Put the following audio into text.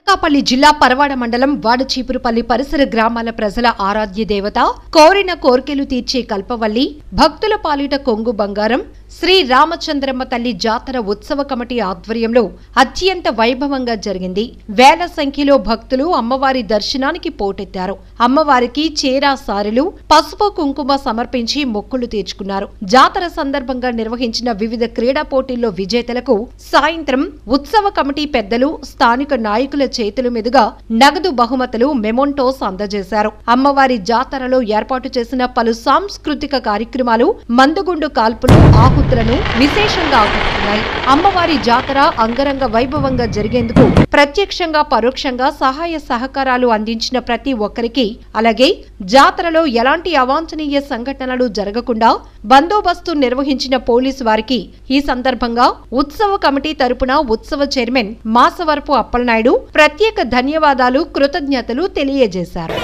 అనకాపల్లి జిల్లా పరవాడ మండలం వాడచీపురుపల్లి పరిసర గ్రామాల ప్రజల ఆరాధ్య దేవత కోరిన కోర్కెలు తీర్చే కల్పవల్లి భక్తుల పాలిట కొంగు బంగారం శ్రీ రామచంద్రమ్మ తల్లి జాతర ఉత్సవ కమిటీ ఆధ్వర్యంలో అత్యంత వైభవంగా జరిగింది. వేల సంఖ్యలో భక్తులు అమ్మవారి దర్శనానికి పోటెత్తారు. అమ్మవారికి చేరా సారెలు పసుపు కుంకుమ సమర్పించి మొక్కులు తీర్చుకున్నారు. జాతర సందర్భంగా నిర్వహించిన వివిధ క్రీడా పోటీల్లో విజేతలకు సాయంత్రం ఉత్సవ కమిటీ పెద్దలు స్థానిక నాయకుల చేతుల మీదుగా నగదు బహుమతులు మెమోంటోస్ అందజేశారు. అమ్మవారి జాతరలో ఏర్పాటు చేసిన పలు సాంస్కృతిక కార్యక్రమాలు మందుగుండు కాల్పులు ఆహుతులను విశేషంగా ఆకట్టుకున్నాయి. అమ్మవారి జాతర అంగరంగ వైభవంగా జరిగేందుకు ప్రత్యక్షంగా పరోక్షంగా సహాయ సహకారాలు అందించిన ప్రతి ఒక్కరికి, అలాగే జాతరలో ఎలాంటి అవాంఛనీయ సంఘటనలు జరగకుండా బందోబస్తు నిర్వహించిన పోలీసు వారికి ఈ సందర్భంగా ఉత్సవ కమిటీ తరపున ఉత్సవ చైర్మన్ మాసవరపు అప్పలనాయుడు ప్రత్యేక ధన్యవాదాలు, కృతజ్ఞతలు తెలియజేశారు.